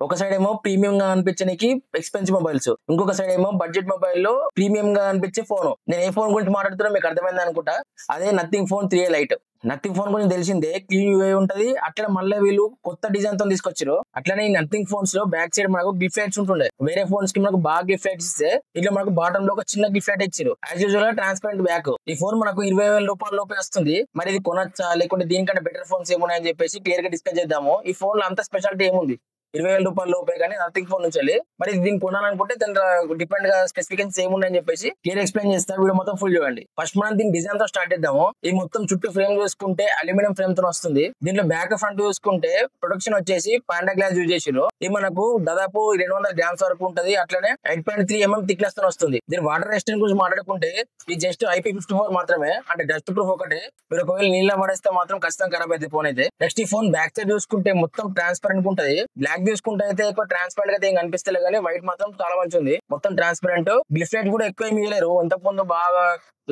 ఒక సైడ్ ఏమో ప్రీమియం గా అనిపించడానికి ఎక్స్పెన్సివ్ మొబైల్స్, ఇంకొక సైడ్ ఏమో బడ్జెట్ మొబైల్ లో ప్రీమియం గా అనిపించే ఫోన్. నేను ఏ ఫోన్ గురించి మాట్లాడుతున్నా మీకు అర్థమైంది అనుకుంటా. అదే nothing phone 3A light. Nothing phone గురించి తెలిసిందే, క్లీన్ యూఐ ఉంటది. అట్లా మళ్ళీ వీళ్ళు కొత్త డిజైన్ తో తీసుకొచ్చారు. అట్లనే ఈ నథింగ్ ఫోన్స్ లో బ్యాక్ సైడ్ మనకు గిఫ్ట్ లైట్స్ ఉంటుండే. వేరే ఫోన్స్ కి మనకు బాగా గిఫ్ట్ లైట్స్ ఇస్తే ఇట్లా మనకు బాటమ్ లో ఒక చిన్న గిఫ్ట్ లైట్ ఇచ్చారు. యాజ్ యూజువల్ గా ట్రాన్స్పరెంట్ బ్యాక్. ఈ ఫోన్ మనకు 20,000 రూపాయల లోపే వస్తుంది. మరి ఇది కొనొచ్చా లేకుంటే దీనికంటే బెటర్ ఫోన్స్ ఏమున్నాయని చెప్పేసి క్లియర్ గా డిస్కస్ చేద్దాము. ఈ ఫోన్ లో అంత స్పెషాలిటీ ఏముంది? 20,000 రూపాయల లోపే కానీ నథింగ్ ఫోన్ నుంచి. మరి దీన్ని కొనాలనుకుంటే దాని డిపెండ్ గా స్పెసిఫికేషన్స్ ఏమున్నాయని చెప్పేసి క్లియర్ ఎక్స్ప్లెయిన్ చేస్తారు. వీడియో మొత్తం ఫుల్ చూడండి. ఫస్ట్ మనం దీని డిజైన్ తో స్టార్ట్ చేద్దాము. ఈ మొత్తం చుట్టూ ఫ్రేమ్ చూసుకుంటే అల్యూమినియం ఫ్రేమ్ తో వస్తుంది. దీంట్లో బ్యాక్ ఫ్రంట్ చూసుకుంటే ప్రొటెక్షన్ వచ్చేసి పాండా గ్లాస్ యూజ్ చేసిరు. ఇది మనకు దాదాపు 200 గ్రామ్స్ వరకు ఉంటది. అట్లనే 8.3 mm థిక్నెస్ తో వస్తుంది. దీని వాటర్ రెసిస్టెన్స్ గురించి మాట్లాడుకుంటే ఇది జస్ట్ IP54 మాత్రమే, అంటే డస్ట్ ప్రూఫ్ ఒకటే. మీరు ఒకవేళ నీళ్ళ పడేస్తే మాత్రం ఖచ్చితంగా ఖరాబ్ అయితే ఫోన్ అయితే. నెక్స్ట్ ఈ ఫోన్ బ్యాక్ సైడ్ చూసుకుంటే మొత్తం ట్రాన్స్పరెంట్ ఉంటది. బ్లాక్ తీసుకుంటే అయితే ఎక్కువ ట్రాన్స్పరెంట్ గా ఏం కనిపిస్తలే, కానీ వైట్ మాత్రం చాలా మంచి ఉంది. మొత్తం ట్రాన్స్పరెంట్. గ్లిఫ్ లైట్ కూడా ఎక్కువ ఏమి ఇవ్వలేరు. ఇంతకు ముందు బాగా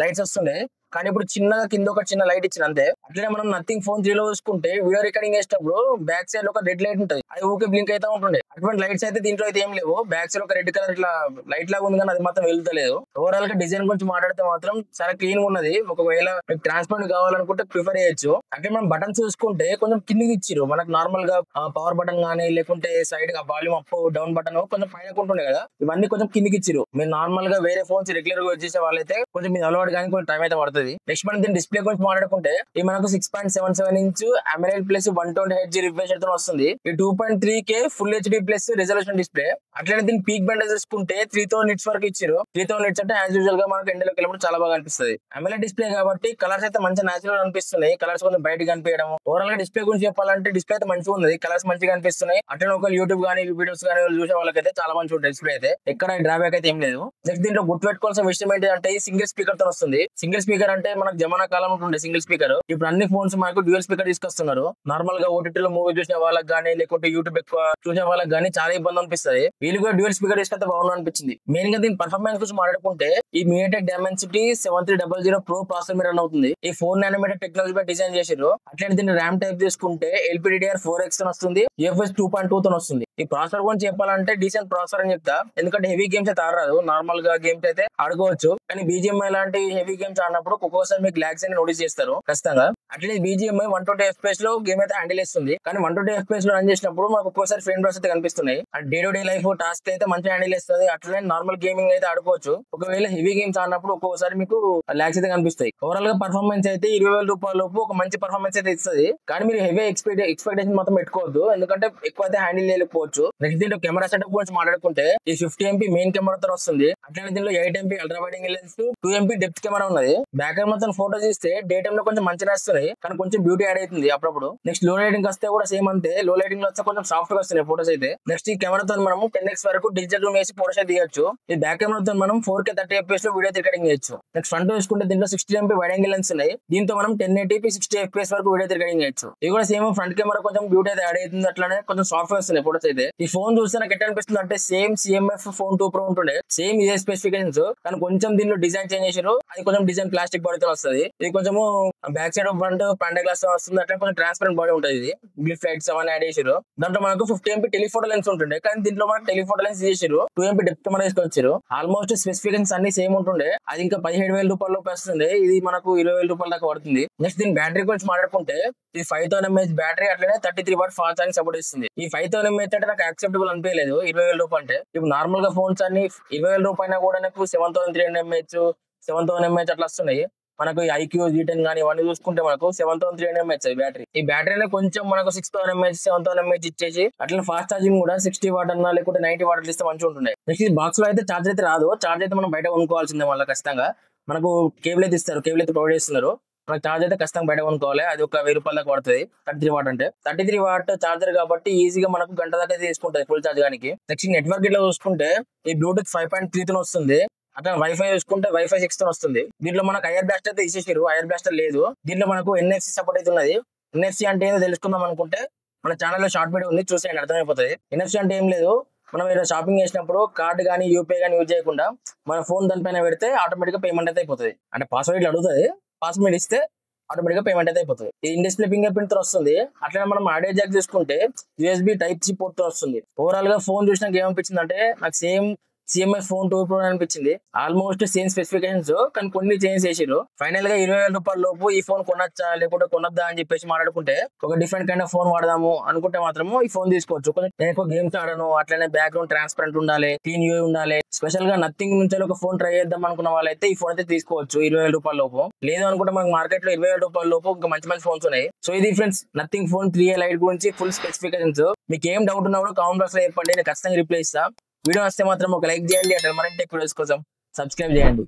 లైట్స్ వస్తుండే, కానీ ఇప్పుడు చిన్నగా కింద ఒక చిన్న లైట్ ఇచ్చిన అంతే. అట్లనే మనం నథింగ్ ఫోన్ 3 లో చూసుకుంటే వీడియో రికార్డింగ్ చేసేటప్పుడు బ్యాక్ సైడ్ ఒక రెడ్ లైట్ ఉంటుంది. అది ఊకే బ్లింక్ అయితే ఉంటుండే. అటువంటి లైట్స్ అయితే దీంట్లో అయితే ఏం లేవు. బ్యాక్ సైడ్ ఒక రెడ్ కలర్ ఇట్లా లైట్ లాగా ఉంది, కానీ అది మాత్రం వెళ్తలేదు. ఓవరాల్ గా డిజైన్ గురించి మాట్లాడితే మాత్రం చాలా క్లీన్ గా ఉన్నది. ఒకవేళ మీకు ట్రాన్స్పరెంట్ కావాలనుకుంటే ప్రిఫర్ చేయొచ్చు. అంటే మనం బటన్స్ చూసుకుంటే కొంచెం కిందికి ఇచ్చిరు. మనకు నార్మల్ గా పవర్ బటన్ గానీ లేకుంటే సైడ్ గా వాల్యూమ్ అప్ డౌన్ బటన్ కొంచెం పైన ఉంటుండే కదా, ఇవన్నీ కొంచెం కిందికి ఇచ్చిరు. మీరు నార్మల్ గా వేరే ఫోన్స్ రెగ్యులర్ గా వచ్చేసే వాళ్ళైతే కొంచెం మీరు అలవాటు కానీ కొంచెం టైం అయితే పడుతుంది. నెక్స్ట్ మనం దీని డిస్ప్లే గురించి మాట్లాడుకుంటే ఇది మనకు 6.77 inch AMOLED plus 120Hz refresh rate తో వస్తుంది. ఈ 2.3K full HD plus resolution display. అట్లనే దీని పీక్ బ్రైట్నెస్ చూసుకుంటే 3000 నిట్స్ వరకు ఇచ్చారు. 3000 నిట్స్ అంటే యాజ్ యూజువల్ గా మనకు ఎండలోకి వెళ్ళినప్పుడు చాలా బాగా అనిపిస్తుంది. AMOLED డిస్ప్లే కాబట్టి కలర్స్ అయితే మంచి నేచురల్ అనిపిస్తున్నాయి. కలర్స్ కొంచెం బయట కనిపించడం. ఓవరాల్ గా డిస్ప్లే గురించి చెప్పాలంటే డిస్ప్లే అయితే మంచిగా ఉంది. కలర్స్ మంచిగా అనిపిస్తున్నాయి. అట్లనే ఒక యూట్యూబ్ గానీ వీడియోస్ గానీ చూసే వాళ్ళకైతే చాలా మంచి ఉంటుంది డిస్ప్లే అయితే. ఎక్కడ డ్రాబ్యాక్ అయితే ఏం లేదు. నెక్స్ట్ దీంట్లో గుర్తుపెట్టుకోవాల్సిన విషయం ఏంటంటే సింగిల్ స్పీకర్ తో వస్తుంది. సింగిల్ స్పీకర్ అంటే మనకు జమానా కాలం ఉంటుండే సింగిల్ స్పీకర్. ఇప్పుడు అన్ని ఫోన్స్ మనకు డ్యూయల్ స్పీకర్ తీసుకొస్తున్నారు. నార్మల్ గా OTT లో మూవీ చూసే వాళ్ళకి గానీ లేకుంటే యూట్యూబ్ ఎక్కువ చూసే వాళ్ళకి గానీ చాలా ఇబ్బంది అనిపిస్తుంది. వీళ్ళు కూడా డ్యూయల్ స్పీకర్ తీసుకొస్తే బాగుంది అనిపించింది. మెయిన్ గా దీని పర్ఫార్మెన్స్ గురించి మాట్లాడుకుంటే ఈ MediaTek Dimensity 7300 Pro ప్రాసెసర్ మీద రన్ అవుతుంది. ఈ 4 nanometer టెక్నాలజీ పై డిజైన్ చేసారు. అట్లనే దీని ర్యామ్ టైప్ తీసుకుంటే LPDDR4X తో వస్తుంది. UFS 2.2 తో వస్తుంది. ఈ ప్రాసెసర్ గురించి చెప్పాలంటే డీసెంట్ ప్రాసెసర్ అని చెప్తా. ఎందుకంటే హెవీ గేమ్స్ అయితే ఆడరాదు. నార్మల్ గా గేమ్స్ అయితే ఆడుకోవచ్చు, కానీ BGMI లాంటి హెవీ గేమ్స్ ఆడినప్పుడు ఒక్కొక్కసారి మీకు లాగ్స్ అని నోటీస్ చేస్తారు ఖచ్చితంగా. అట్లనే BGMI 120 FPS లో గేమ్ అయితే హ్యాండిల్ చేస్తుంది. కానీ 120 FPS లో రన్ చేసినప్పుడు మనకు ఒక్కోసారి ఫ్రేమ్ డ్రాప్స్ అయితే కనిపిస్తున్నాయి. And day to day life task అయితే మంచిగా హ్యాండిల్ చేస్తుంది. అట్లనే నార్మల్ గేమింగ్ అయితే ఆడుకోవచ్చు. ఒకవేళ హెవీ గేమ్స్ ఆడినప్పుడు ఒక్కొక్కసారి మీకు లాగ్స్ అయితే కనిపిస్తాయి. ఓవరాల్ గా పర్ఫార్మెన్స్ అయితే 20,000 రూపాయల లోపు ఒక మంచి పర్ఫార్మెన్స్ అయితే ఇస్తుంది. కానీ మీరు హెవీ ఎక్స్పెక్టేషన్ మొత్తం పెట్టుకోవద్దు, ఎందుకంటే ఎక్కువ అయితే హ్యాండిల్ చేయలేకపోవచ్చు. నెక్స్ట్ దీంట్లో కెమెరా సెటప్ గురించి మాట్లాడుకుంటే ఈ 50 MP మెయిన్ కెమెరాతో వస్తుంది. అట్లనే దీనిలో 8 MP ultra wide angle lens, 2 MP depth camera ఉన్నది. బ్యాక్ కెమెరా మొత్తం ఫోటో తీస్తే డే టైమ్ లో కొంచెం మంచిగా వస్తున్నాయి, కానీ కొంచెం బ్యూటీ యాడ్ అవుతుంది అప్పుడప్పుడు. నెక్స్ట్ లో లైటింగ్ వస్తే కూడా సేమ్ అంతే. లో లైటింగ్ లో వస్తే కొంచెం సాఫ్ట్ గా వస్తున్నాయి ఫోటోస్ అయితే. నెక్స్ట్ ఈ కెమెరాతో మనం 10x వరకు డిజిటల్ జూమ్ వేసి ఫోటోస్ అయితే తీయొచ్చు. ఈ బ్యాక్ కెమెరాతో మనం 4K 30 FPS లో వీడియో రికార్డింగ్ చేయొచ్చు. నెక్స్ట్ ఫ్రంట్ చూసుకుంటే దీంట్లో 60 MP వైడ్ యాంగిల్ లెన్స్ ఉన్నాయి. దీంతో మనం 1080p 60 FPS వరకు వీడియో రికార్డింగ్ చేయొచ్చు. ఇది కూడా సేమ్ ఫ్రంట్ కెమెరా కొంచెం బ్యూటీ అయితే యాడ్ అవుతుంది. అట్లానే కొంచెం సాఫ్ట్ గా వస్తున్నాయి ఫోటోస్ అయితే. ఈ ఫోన్ చూస్తే నాకు ఎట్లా అనిపిస్తుంది అంటే సేమ్ CMF Phone 2 Pro ఉంటుండే, సేమ్ ఇదే స్పెసిఫికేషన్స్, కానీ కొంచెం దీనిలో డిజైన్ చేంజ్ చేసారు. అది కొంచెం డిజైన్ ప్లాస్టిక్ బాడీతో వస్తుంది. ఇది కొంచెము back side front panda glass తో వస్తుంది. అట్లా కొంచెం ట్రాన్స్పరెంట్ బాడీ ఉంటుంది. ఇది గ్లిఫ్ లైట్స్ అవన్నీ యాడ్ చేసారు. దాంట్లో మనకు 50 MP టెలిఫోటో లెన్స్ ఉంటుండే, కానీ దీంట్లో మనకు టెలిఫోటో లెన్స్ చేసారు. 2 MP డెప్త్ కెమెరా తీసుకొచ్చారు. ఆల్మోస్ట్ స్పెసిఫికేషన్స్ అన్ని సేమ్ ఉంటుండే. అది ఇంకా 17,000 రూపాయల లోపు వస్తుంది. ఇది మనకు 20,000 రూపాయల దాకా పడుతుంది. నెక్స్ట్ దీని బ్యాటరీ గురించి మాట్లాడుకుంటే ఇది 5000 mAh బ్యాటరీ, అట్లనే 33 వాట్ ఫాస్ట్ ఛార్జింగ్ సపోర్ట్ ఇస్తుంది. ఈ 5000 mAh అంటే నాకు యాక్సెప్టబుల్ అనిపించలేదు 20,000 రూపాయలు అంటే. ఇప్పుడు నార్మల్ గా ఫోన్స్ అన్ని 20,000 రూపాయలు కూడా నాకు 7300 mAh 7000 mAh అట్లా వస్తున్నాయి. మనకు IQ G10 కానీ ఇవన్నీ చూసుకుంటే మనకు 7300 mAh బ్యాటరీ. ఈ బ్యాటరీనే కొంచెం మనకు 6000 mAh 7000 mAh ఇచ్చేసి అట్లా ఫాస్ట్ ఛార్జింగ్ కూడా 60 వాట్ అన్నా లేకుంటే 90 వాట్ ఇస్తే మంచిగా ఉంటుండే. నెక్స్ట్ ఈ బాక్స్ లో అయితే ఛార్జర్ అయితే రాదు. ఛార్జర్ అయితే మనం బయట కొనుక్కోవాల్సిందే. మళ్ళీ ఖచ్చితంగా మనకు కేబుల్ అయితే ఇస్తారు, కేబుల్ అయితే ప్రొవైడ్ చేస్తున్నారు. మనకు ఛార్జ్ అయితే ఖచ్చితంగా బయట కొనుక్కోవాలి. అది ఒక 1000 రూపాయల దాకా పడుతుంది. 33 వాట్ అంటే 33 వాట్ ఛార్జర్ కాబట్టి ఈజీగా మనకు గంట దాకా తీసుకుంటుంది ఫుల్ ఛార్జ్ గానికి. నెక్స్ట్ నెట్వర్క్ ఇట్లా చూసుకుంటే ఈ బ్లూటూత్ 5.3 తో వస్తుంది. అట్లా వైఫై చూసుకుంటే వైఫై 6 తో వస్తుంది. దీంట్లో మనకు ఐఆర్ బ్లాస్టర్ అయితే ఇచ్చేసారు. ఐఆర్ బ్లాస్టర్ లేదు. దీంట్లో మనకు NFC సపోర్ట్ అయితే ఉన్నది. NFC అంటే ఏదో తెలుసుకుందాం అనుకుంటే మన ఛానల్లో షార్ట్ వీడియో ఉంది, చూసేయండి అర్థమైపోతుంది. NFC అంటే ఏం లేదు, మనం ఏదో షాపింగ్ చేసినప్పుడు కార్డ్ కానీ UPI కానీ యూజ్ చేయకుండా మన ఫోన్ దానిపైన పెడితే ఆటోమేటిక్ గా పేమెంట్ అయితే అయిపోతుంది. అంటే పాస్వర్డ్ ఇట్లా అడుగుతుంది. పాస్వర్డ్ ఇస్తే ఆటోమేటిక్ గా పేమెంట్ అయితే అయిపోతుంది. ఈ ఇన్ డిస్ప్లే ఫింగర్ ప్రింట్ తో వస్తుంది. అట్లనే మనం ఆడియో జాక్ చూసుకుంటే యూఎస్బి టైప్ సి పోర్ట్ తో వస్తుంది. ఓవరాల్ గా ఫోన్ చూసినాక ఏమనిపించింది అంటే నాకు సేమ్ సిఎంఐ ఫోన్ 2 Pro అనిపించింది. ఆల్మోస్ట్ సేమ్ స్పెసిఫికేషన్స్, కానీ కొన్ని చేంజ్ చేసిరు. ఫైనల్ గా 20,000 రూపాయల లోపు ఈ ఫోన్ కొనొచ్చా లేకుంటే కొనొద్దా అని చెప్పేసి మాట్లాడుకుంటే ఒక డిఫరెంట్ కైండ్ ఆఫ్ ఫోన్ వాడదాము అనుకుంటే మాత్రము ఈ ఫోన్ తీసుకోవచ్చు. నేను ఎక్కువ గేమ్స్ ఆడను, అట్లనే బ్యాక్గ్రౌండ్ ట్రాన్స్పరెంట్ ఉండాలి, క్లీన్ యూఐ ఉండాలి, స్పెషల్ గా నథింగ్ నుంచి ఒక ఫోన్ ట్రై చేద్దాం అనుకున్న వాళ్ళైతే ఈ ఫోన్ అయితే తీసుకోవచ్చు 20,000 రూపాయల లోపు. లేదు అనుకుంటే మనకు మార్కెట్ లో 20,000 రూపాయల లోపు ఇంకా మంచి మంచి ఫోన్స్ ఉన్నాయి. సో ఇది friends nothing phone 3A light గురించి ఫుల్ స్పెసిఫికేషన్స్. మీకు ఏం డౌట్ ఉన్నా కూడా కామెంట్ బాక్స్ లో చెప్పండి, నేను ఖచ్చితంగా రిప్లై ఇస్తా. వీడియో వస్తే మాత్రం ఒక లైక్ చేయండి. అట్లా మరింటి ఎక్కువ కోసం సబ్స్క్రైబ్ చేయండి.